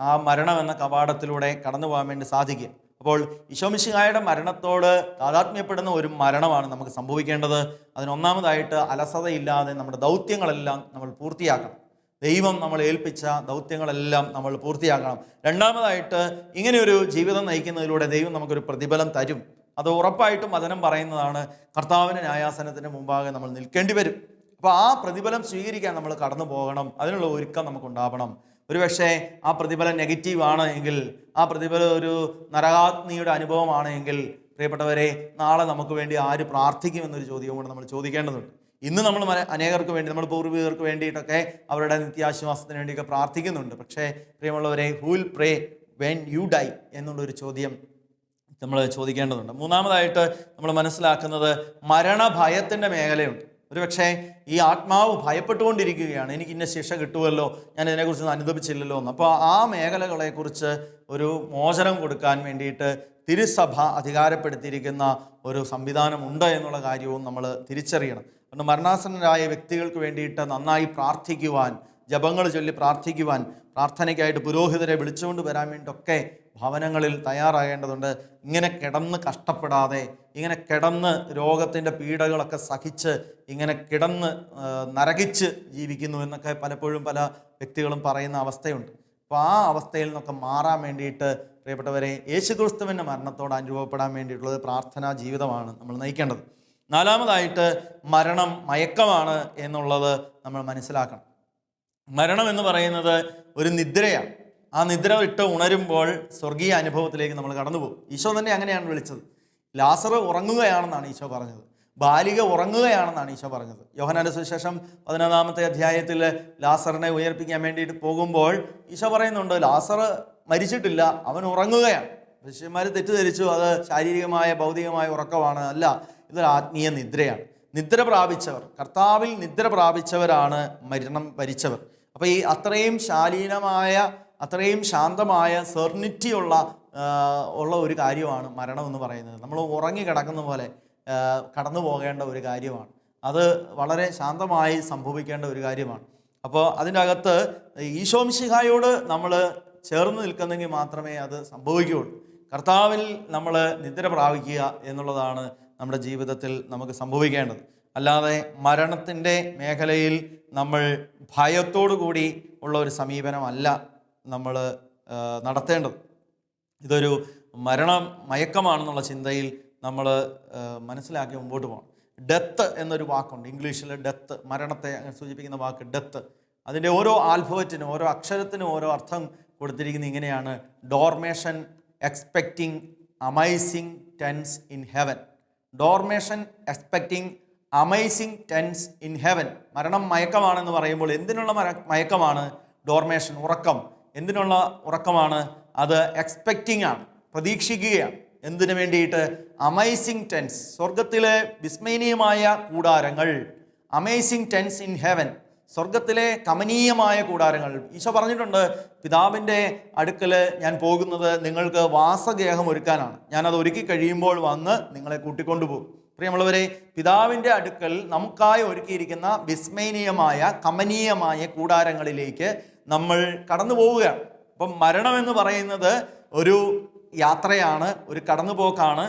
Speaker 1: ആ മരണം എന്ന കവാടത്തിലൂടെ കടന്നു പോകാൻ വേണ്ടി സാധിക്കുക. അപ്പോൾ ഈശോ മിശിഹായുടെ മരണത്തോട് താതാത്മ്യപ്പെടുന്ന ഒരു മരണമാണ് നമുക്ക് സംഭവിക്കേണ്ടത്. അതിനൊന്നാമതായിട്ട് അലസതയില്ലാതെ നമ്മുടെ ദൗത്യങ്ങളെല്ലാം നമ്മൾ പൂർത്തിയാക്കണം. ദൈവം നമ്മൾ ഏൽപ്പിച്ച ദൗത്യങ്ങളെല്ലാം നമ്മൾ പൂർത്തിയാക്കണം. രണ്ടാമതായിട്ട് ഇങ്ങനെയൊരു ജീവിതം നയിക്കുന്നതിലൂടെ ദൈവം നമുക്കൊരു പ്രതിഫലം തരും. അത് ഉറപ്പായിട്ടും വചനം പറയുന്നതാണ്. കർത്താവിൻ്റെ ന്യായാസനത്തിന് മുമ്പാകെ നമ്മൾ നിൽക്കേണ്ടി വരും. അപ്പോൾ ആ പ്രതിഫലം സ്വീകരിക്കാൻ നമ്മൾ കടന്നു പോകണം. അതിനുള്ള ഒരുക്കം നമുക്കുണ്ടാവണം. ഒരുപക്ഷെ ആ പ്രതിഫലം നെഗറ്റീവ് ആണ് എങ്കിൽ, ആ പ്രതിഫലം ഒരു നരകാഗ്നിയുടെ അനുഭവമാണ് എങ്കിൽ, പ്രിയപ്പെട്ടവരെ, നാളെ നമുക്ക് വേണ്ടി ആര് പ്രാർത്ഥിക്കുമെന്നൊരു ചോദ്യവും കൂടെ നമ്മൾ ചോദിക്കേണ്ടതുണ്ട്. ഇന്ന് നമ്മൾ അനേകർക്ക് വേണ്ടി, നമ്മൾ പൂർവികർക്ക് വേണ്ടിയിട്ടൊക്കെ അവരുടെ നിത്യാശ്വാസത്തിന് വേണ്ടിയൊക്കെ പ്രാർത്ഥിക്കുന്നുണ്ട്. പക്ഷേ പ്രിയമുള്ളവരെ, who will pray when you dye എന്നുള്ളൊരു ചോദ്യം നമ്മൾ ചോദിക്കേണ്ടതുണ്ട്. മൂന്നാമതായിട്ട് നമ്മൾ മനസ്സിലാക്കുന്നത് മരണഭയത്തിൻ്റെ മേഖലയുണ്ട്. ഒരുപക്ഷെ ഈ ആത്മാവ് ഭയപ്പെട്ടുകൊണ്ടിരിക്കുകയാണ്, എനിക്ക് ഇന്ന ശിക്ഷ കിട്ടുമല്ലോ, ഞാൻ ഇതിനെക്കുറിച്ച് അനുദപിച്ചില്ലല്ലോ എന്ന്. അപ്പോൾ ആ മേഖലകളെക്കുറിച്ച് ഒരു മോചനം കൊടുക്കാൻ വേണ്ടിയിട്ട് തിരുസഭ അധികാരപ്പെടുത്തിയിരിക്കുന്ന ഒരു സംവിധാനമുണ്ട് എന്നുള്ള കാര്യവും നമ്മൾ തിരിച്ചറിയണം. അതുകൊണ്ട് മരണാസന്നരായ വ്യക്തികൾക്ക് വേണ്ടിയിട്ട് നന്നായി പ്രാർത്ഥിക്കുവാൻ, ജപങ്ങൾ ചൊല്ലി പ്രാർത്ഥിക്കുവാൻ, പ്രാർത്ഥനയ്ക്കായിട്ട് പുരോഹിതരെ വിളിച്ചുകൊണ്ട് വരാൻ വേണ്ടിയിട്ടൊക്കെ ഭവനങ്ങളിൽ തയ്യാറാകേണ്ടതുണ്ട്. ഇങ്ങനെ കിടന്ന് കഷ്ടപ്പെടാതെ, ഇങ്ങനെ കിടന്ന് രോഗത്തിൻ്റെ പീഡകളൊക്കെ സഹിച്ച് ഇങ്ങനെ കിടന്ന് നരകിച്ച് ജീവിക്കുന്നു എന്നൊക്കെ പലപ്പോഴും പല വ്യക്തികളും പറയുന്ന അവസ്ഥയുണ്ട്. അപ്പോൾ ആ അവസ്ഥയിൽ നിന്നൊക്കെ മാറാൻ വേണ്ടിയിട്ട് പ്രിയപ്പെട്ടവരെ, യേശുക്രിസ്തുവിൻ്റെ മരണത്തോട് അനുരൂപപ്പെടാൻ വേണ്ടിയിട്ടുള്ളത് പ്രാർത്ഥനാ ജീവിതമാണ് നമ്മൾ നയിക്കേണ്ടത്. നാലാമതായിട്ട് മരണം മയക്കമാണ് എന്നുള്ളത് നമ്മൾ മനസ്സിലാക്കണം. മരണം എന്ന് പറയുന്നത് ഒരു നിദ്രയാണ്. ആ നിദ്ര വിട്ട് ഉണരുമ്പോൾ സ്വർഗീയ അനുഭവത്തിലേക്ക് നമ്മൾ കടന്നു പോകും. ഈശോ തന്നെ അങ്ങനെയാണ് വിളിച്ചത്. ലാസർ ഉറങ്ങുകയാണെന്നാണ് ഈശോ പറഞ്ഞത്. ബാലിക ഉറങ്ങുകയാണെന്നാണ് ഈശോ പറഞ്ഞത്. യോഹന്നാന്റെ സുവിശേഷം 11-ാമത്തെ അധ്യായത്തിൽ ലാസറിനെ ഉയർപ്പിക്കാൻ വേണ്ടിയിട്ട് പോകുമ്പോൾ ഈശോ പറയുന്നുണ്ട്, ലാസർ മരിച്ചിട്ടില്ല, അവൻ ഉറങ്ങുകയാണ്. ശിഷ്യന്മാർ തെറ്റിദ്ധരിച്ചു അത് ശാരീരികമായ ഭൗതികമായ ഉറക്കമാണ്. അല്ല, ഇതൊരു ആത്മീയ നിദ്രയാണ്. നിദ്ര പ്രാപിച്ചവർ, കർത്താവിൽ നിദ്ര പ്രാപിച്ചവരാണ് മരണം വരിച്ചവർ. അപ്പോൾ ഈ അത്രയും ശാലീനമായ, അത്രയും ശാന്തമായ സെർണിറ്റി ഉള്ള ഒരു കാര്യമാണ് മരണം എന്ന് പറയുന്നത്. നമ്മൾ ഉറങ്ങി കിടക്കുന്ന പോലെ കടന്നു പോകേണ്ട ഒരു കാര്യമാണ്. അത് വളരെ ശാന്തമായി സംഭവിക്കേണ്ട ഒരു കാര്യമാണ്. അപ്പോൾ അതിൻ്റെ അകത്ത് ഈശോ മിശിഹായോട് നമ്മൾ ചേർന്ന് നിൽക്കുന്നെങ്കിൽ മാത്രമേ അത് സംഭവിക്കുകയുള്ളൂ. കർത്താവിൽ നമ്മൾ നിദ്ര പ്രാപിക്കുക എന്നുള്ളതാണ് നമ്മുടെ ജീവിതത്തിൽ നമുക്ക് സംഭവിക്കേണ്ടത്. അല്ലാതെ മരണത്തിൻ്റെ മേഖലയിൽ നമ്മൾ ഭയത്തോടു കൂടി ഉള്ള ഒരു സമീപനമല്ല നമ്മൾ നടത്തേണ്ടത്. ഇതൊരു മയക്കമാണെന്നുള്ള ചിന്തയിൽ നമ്മൾ മനസ്സിലാക്കി മുമ്പോട്ട് പോകണം. ഡെത്ത് എന്നൊരു വാക്കുണ്ട് ഇംഗ്ലീഷിൽ. ഡെത്ത്, മരണത്തെ സൂചിപ്പിക്കുന്ന വാക്ക് ഡെത്ത്. അതിൻ്റെ ഓരോ ആൽഫബറ്റിനും ഓരോ അക്ഷരത്തിനും ഓരോ അർത്ഥം കൊടുത്തിരിക്കുന്നത് ഇങ്ങനെയാണ്: dormition, expecting, amazing tents in heaven. Dormition, expecting, amazing tents in heaven. മരണം മയക്കമാണെന്ന് പറയുമ്പോൾ എന്തിനുള്ള മയക്കമാണ്? ഡോർമേഷൻ, ഉറക്കം. എന്തിനുള്ള ഉറക്കമാണ് അത്? എക്സ്പെക്റ്റിംഗ് ആണ്, പ്രതീക്ഷിക്കുകയാണ്. എന്തിനു വേണ്ടിയിട്ട്? അമൈസിങ് ടെൻസ്, സ്വർഗത്തിലെ വിസ്മയനീയമായ കൂടാരങ്ങൾ. അമേസിങ് ടെൻസ് ഇൻ ഹെവൻ, സ്വർഗത്തിലെ കമനീയമായ കൂടാരങ്ങൾ. ഈശോ പറഞ്ഞിട്ടുണ്ട്, പിതാവിൻ്റെ അടുക്കൽ ഞാൻ പോകുന്നത് നിങ്ങൾക്ക് വാസഗേഹം ഒരുക്കാനാണ്. ഞാനത് ഒരുക്കി കഴിയുമ്പോൾ വന്ന് നിങ്ങളെ കൂട്ടിക്കൊണ്ടുപോകും. പ്രിയമുള്ളവരെ, പിതാവിൻ്റെ അടുക്കൽ നമുക്കായി ഒരുക്കിയിരിക്കുന്ന വിസ്മയനീയമായ കമനീയമായ കൂടാരങ്ങളിലേക്ക് നമ്മൾ കടന്നു പോവുകയാണ്. അപ്പം മരണം എന്ന് പറയുന്നത് ഒരു യാത്രയാണ്, ഒരു കടന്നുപോക്കാണ്.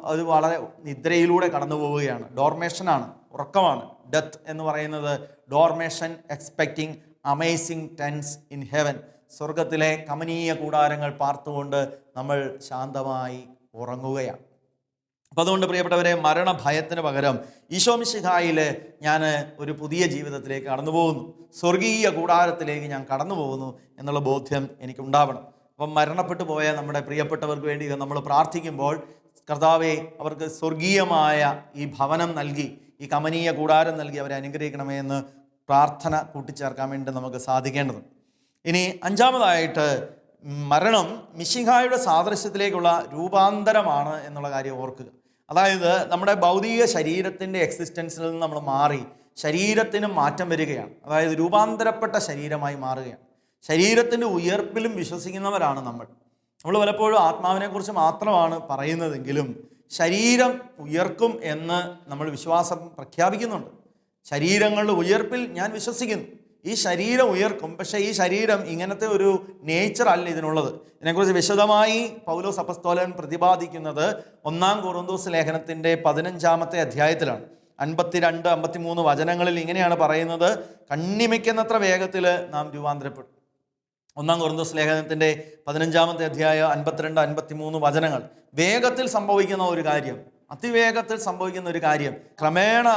Speaker 1: അത് വളരെ നിദ്രയിലൂടെ കടന്നു പോവുകയാണ്. ഡോർമേഷനാണ്, ഉറക്കമാണ്. ഡെത്ത് എന്ന് പറയുന്നത് dormition, expecting amazing tents in heaven. സ്വർഗത്തിലെ കമനീയ കൂടാരങ്ങൾ പാർത്തുകൊണ്ട് നമ്മൾ ശാന്തമായി ഉറങ്ങുകയാണ്. അപ്പം അതുകൊണ്ട് പ്രിയപ്പെട്ടവരെ, മരണഭയത്തിന് പകരം ഈശോ മിശിഹായിൽ ഞാൻ ഒരു പുതിയ ജീവിതത്തിലേക്ക് കടന്നു പോകുന്നു, സ്വർഗീയ കൂടാരത്തിലേക്ക് ഞാൻ കടന്നു പോകുന്നു എന്നുള്ള ബോധ്യം എനിക്കുണ്ടാവണം. അപ്പം മരണപ്പെട്ടു പോയ നമ്മുടെ പ്രിയപ്പെട്ടവർക്ക് വേണ്ടി നമ്മൾ പ്രാർത്ഥിക്കുമ്പോൾ, കർത്താവെ അവർക്ക് സ്വർഗീയമായ ഈ ഭവനം നൽകി, ഈ കമനീയ കൂടാരം നൽകി അവരെ അനുഗ്രഹിക്കണമേ എന്ന് പ്രാർത്ഥന കൂട്ടിച്ചേർക്കാൻ വേണ്ടി നമുക്ക് സാധിക്കേണ്ടതുണ്ട്. ഇനി അഞ്ചാമതായിട്ട്, മരണം മിശിഹായുടെ സാദൃശ്യത്തിലേക്കുള്ള രൂപാന്തരമാണ് എന്നുള്ള കാര്യം ഓർക്കുക. അതായത് നമ്മുടെ ഭൗതിക ശരീരത്തിൻ്റെ എക്സിസ്റ്റൻസിൽ നിന്ന് നമ്മൾ മാറി ശരീരത്തിന് മാറ്റം വരികയാണ്. അതായത് രൂപാന്തരപ്പെട്ട ശരീരമായി മാറുകയാണ്. ശരീരത്തിൻ്റെ ഉയർപ്പിലും വിശ്വസിക്കുന്നവരാണ് നമ്മൾ. പലപ്പോഴും ആത്മാവിനെക്കുറിച്ച് മാത്രമാണ് പറയുന്നതെങ്കിലും ശരീരം ഉയർക്കും എന്ന് നമ്മൾ വിശ്വാസം പ്രഖ്യാപിക്കുന്നുണ്ട്. ശരീരങ്ങളുടെ ഉയർപ്പിൽ ഞാൻ വിശ്വസിക്കുന്നു. ഈ ശരീരം ഉയർക്കും, പക്ഷേ ഈ ശരീരം ഇങ്ങനത്തെ ഒരു നേച്ചർ അല്ല ഇതിനുള്ളത്. ഇതിനെക്കുറിച്ച് വിശദമായി പൗലോസ് അപ്പസ്തോലൻ പ്രതിപാദിക്കുന്നത് 1 കൊറിന്തോസ് ലേഖനത്തിൻ്റെ 15-ാമത്തെ അധ്യായത്തിലാണ്. 52, 53 വചനങ്ങളിൽ ഇങ്ങനെയാണ് പറയുന്നത്: കണ്ണിമയ്ക്കുന്നത്ര വേഗത്തിൽ നാം രൂപാന്തരപ്പെടും. 1 കൊറിന്തോസ് ലേഖനത്തിൻ്റെ 15-ാമത്തെ അധ്യായം 52, 53 വചനങ്ങൾ. വേഗത്തിൽ സംഭവിക്കുന്ന ഒരു കാര്യം, അതിവേഗത്തിൽ സംഭവിക്കുന്ന ഒരു കാര്യം, ക്രമേണ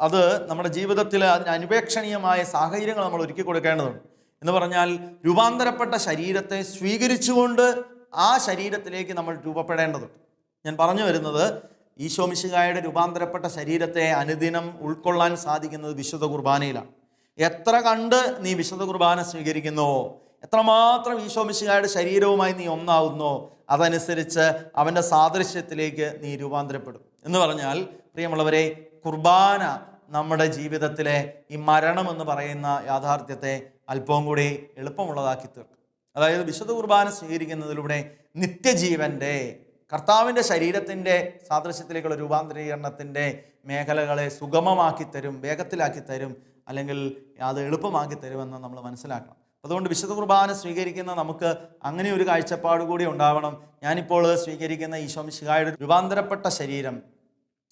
Speaker 1: അത് നമ്മുടെ ജീവിതത്തിൽ അതിന് അനുപേക്ഷണീയമായ സാഹചര്യങ്ങൾ നമ്മൾ ഒരുക്കി കൊടുക്കേണ്ടതുണ്ട്. എന്ന് പറഞ്ഞാൽ രൂപാന്തരപ്പെട്ട ശരീരത്തെ സ്വീകരിച്ചുകൊണ്ട് ആ ശരീരത്തിലേക്ക് നമ്മൾ രൂപപ്പെടേണ്ടതുണ്ട്. ഞാൻ പറഞ്ഞു വരുന്നത്, ഈശോ മിശിഹായുടെ രൂപാന്തരപ്പെട്ട ശരീരത്തെ അനുദിനം ഉൾക്കൊള്ളാൻ സാധിക്കുന്നത് വിശുദ്ധ കുർബാനയിലാണ്. എത്ര കണ്ട് നീ വിശുദ്ധ കുർബാന സ്വീകരിക്കുന്നുവോ, എത്രമാത്രം ഈശോ മിശിഹായുടെ ശരീരവുമായി നീ ഒന്നാവുന്നോ, അതനുസരിച്ച് അവൻ്റെ സാദൃശ്യത്തിലേക്ക് നീ രൂപാന്തരപ്പെടും. എന്ന് പറഞ്ഞാൽ പ്രിയമുള്ളവരെ, കുർബാന നമ്മുടെ ജീവിതത്തിലെ ഈ മരണം എന്ന് പറയുന്ന യാഥാർത്ഥ്യത്തെ അല്പവും കൂടി എളുപ്പമുള്ളതാക്കി തീർക്കും. അതായത് വിശുദ്ധ കുർബാന സ്വീകരിക്കുന്നതിലൂടെ നിത്യജീവൻ്റെ, കർത്താവിൻ്റെ ശരീരത്തിൻ്റെ സാദൃശ്യത്തിലേക്കുള്ള രൂപാന്തരീകരണത്തിൻ്റെ മേഖലകളെ സുഗമമാക്കി തരും, വേഗത്തിലാക്കി തരും, അല്ലെങ്കിൽ അത് എളുപ്പമാക്കി തരുമെന്ന് നമ്മൾ മനസ്സിലാക്കണം. അതുകൊണ്ട് വിശുദ്ധ കുർബാന സ്വീകരിക്കുന്ന നമുക്ക് അങ്ങനെ ഒരു കാഴ്ചപ്പാട് കൂടി ഉണ്ടാവണം. ഞാനിപ്പോൾ സ്വീകരിക്കുന്ന ഈശോ മിശിഹായുടെ രൂപാന്തരപ്പെട്ട ശരീരം,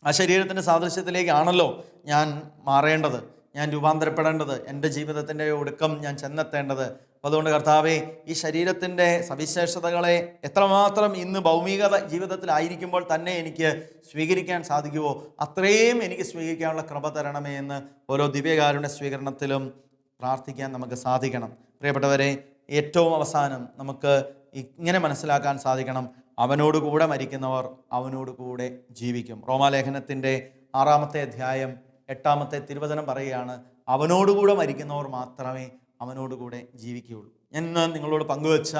Speaker 1: ആ ശരീരത്തിൻ്റെ സാദൃശ്യത്തിലേക്കാണല്ലോ ഞാൻ മാറേണ്ടത്, ഞാൻ രൂപാന്തരപ്പെടേണ്ടത്, എൻ്റെ ജീവിതത്തിൻ്റെ ഒടുക്കം ഞാൻ ചെന്നെത്തേണ്ടത്. അപ്പോൾ അതുകൊണ്ട് കർത്താവേ, ഈ ശരീരത്തിൻ്റെ സവിശേഷതകളെ എത്രമാത്രം ഇന്ന് ഭൗമിക ജീവിതത്തിലായിരിക്കുമ്പോൾ തന്നെ എനിക്ക് സ്വീകരിക്കാൻ സാധിക്കുമോ അത്രയും എനിക്ക് സ്വീകരിക്കാനുള്ള കൃപ തരണമേ എന്ന് ഓരോ ദിവ്യകാരുണ്യ സ്വീകരണത്തിലും പ്രാർത്ഥിക്കാൻ നമുക്ക് സാധിക്കണം. പ്രിയപ്പെട്ടവരെ, ഏറ്റവും അവസാനം നമുക്ക് ഇങ്ങനെ മനസ്സിലാക്കാൻ സാധിക്കണം: അവനോടുകൂടെ മരിക്കുന്നവർ അവനോടുകൂടെ ജീവിക്കും. റോമാലേഖനത്തിൻ്റെ 6-ാമത്തെ അധ്യായം 8-ാമത്തെ തിരുവചനം പറയുകയാണ്, അവനോടുകൂടെ മരിക്കുന്നവർ മാത്രമേ അവനോടുകൂടെ ജീവിക്കുകയുള്ളൂ. ഞാൻ ഇന്ന് നിങ്ങളോട് പങ്കുവച്ച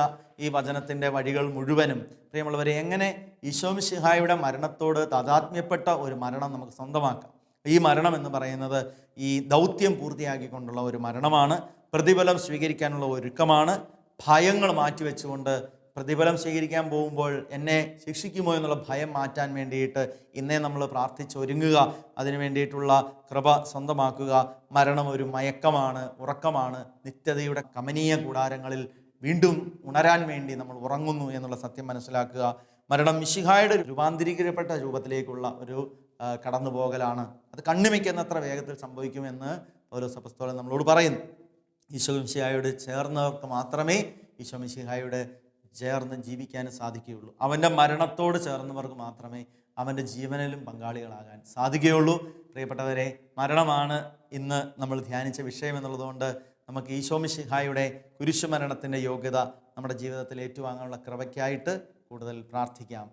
Speaker 1: ഈ വചനത്തിൻ്റെ വഴികൾ മുഴുവനും പ്രിയമുള്ളവരെ, എങ്ങനെ ഈശോ മിശിഹായുടെ മരണത്തോട് താദാത്മ്യപ്പെട്ട ഒരു മരണം നമുക്ക് സ്വന്തമാക്കാം. ഈ മരണം എന്ന് പറയുന്നത് ഈ ദൗത്യം പൂർത്തിയാക്കിക്കൊണ്ടുള്ള ഒരു മരണമാണ്. പ്രതിഫലം സ്വീകരിക്കാനുള്ള ഒരുക്കമാണ്. ഭയങ്ങൾ മാറ്റിവെച്ചുകൊണ്ട് പ്രതിഫലം സ്വീകരിക്കാൻ പോകുമ്പോൾ എന്നെ ശിക്ഷിക്കുമോ എന്നുള്ള ഭയം മാറ്റാൻ വേണ്ടിയിട്ട് ഇന്നേ നമ്മൾ പ്രാർത്ഥിച്ചൊരുങ്ങുക. അതിനു വേണ്ടിയിട്ടുള്ള കൃപ സ്വന്തമാക്കുക. മരണം ഒരു മയക്കമാണ്, ഉറക്കമാണ്. നിത്യതയുടെ കമനീയ കൂടാരങ്ങളിൽ വീണ്ടും ഉണരാൻ വേണ്ടി നമ്മൾ ഉറങ്ങുന്നു എന്നുള്ള സത്യം മനസ്സിലാക്കുക. മരണം മിശിഹായുടെ രൂപാന്തരീകരിക്കപ്പെട്ട രൂപത്തിലേക്കുള്ള ഒരു കടന്നുപോകലാണ്. അത് കണ്ണിമയ്ക്കുന്നത്ര വേഗത്തിൽ സംഭവിക്കുമെന്ന് പൗലോസ് അപ്പോസ്തലൻ നമ്മളോട് പറയുന്നു. ഈശോ മിശിഹായോട് ചേർന്നവർക്ക് മാത്രമേ ഈശോ മിശിഹായോട് ചേർന്ന് ജീവിക്കാൻ സാധിക്കുകയുള്ളൂ. അവൻ്റെ മരണത്തോട് ചേർന്നവർക്ക് മാത്രമേ അവൻ്റെ ജീവനിലും പങ്കാളികളാകാൻ സാധിക്കുകയുള്ളൂ. പ്രിയപ്പെട്ടവരെ, മരണമാണ് ഇന്ന് നമ്മൾ ധ്യാനിച്ച വിഷയം എന്നുള്ളതുകൊണ്ട് നമുക്ക് ഈശോ മിശിഹായുടെ കുരിശുമരണത്തിൻ്റെ യോഗ്യത നമ്മുടെ ജീവിതത്തിൽ ഏറ്റുവാങ്ങാനുള്ള കൃപയ്ക്കായിട്ട് കൂടുതൽ പ്രാർത്ഥിക്കാം.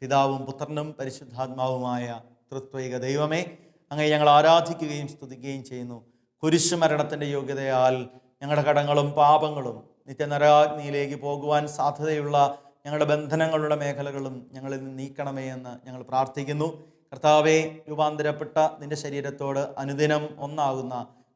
Speaker 1: പിതാവും പുത്രനും പരിശുദ്ധാത്മാവുമായ തൃത്വൈക ദൈവമേ, അങ്ങേ ഞങ്ങൾ ആരാധിക്കുകയും സ്തുതിക്കുകയും ചെയ്യുന്നു. കുരിശുമരണത്തിൻ്റെ യോഗ്യതയാൽ ഞങ്ങളുടെ കടങ്ങളും പാപങ്ങളും നിത്യനരാഗ്നിയിലേക്ക് പോകുവാൻ സാധ്യതയുള്ള ഞങ്ങളുടെ ബന്ധനങ്ങളുടെ മേഖലകളും ഞങ്ങളിൽ നിന്ന് നീക്കണമേ എന്ന് ഞങ്ങൾ പ്രാർത്ഥിക്കുന്നു. കർത്താവെ, രൂപാന്തരപ്പെട്ട നിൻ്റെ ശരീരത്തോട് അനുദിനം ഒന്നാകുന്ന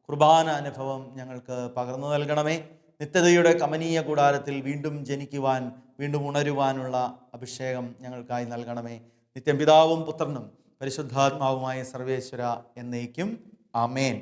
Speaker 1: കുർബാന അനുഭവം ഞങ്ങൾക്ക് പകർന്നു നൽകണമേ. നിത്യതയുടെ കമനീയ കൂടാരത്തിൽ വീണ്ടും ജനിക്കുവാൻ, വീണ്ടും ഉണരുവാനുള്ള അഭിഷേകം ഞങ്ങൾക്കായി നൽകണമേ. നിത്യം പിതാവും പുത്രനും പരിശുദ്ധാത്മാവുമായ സർവേശ്വര എന്നേക്കും. ആമേൻ.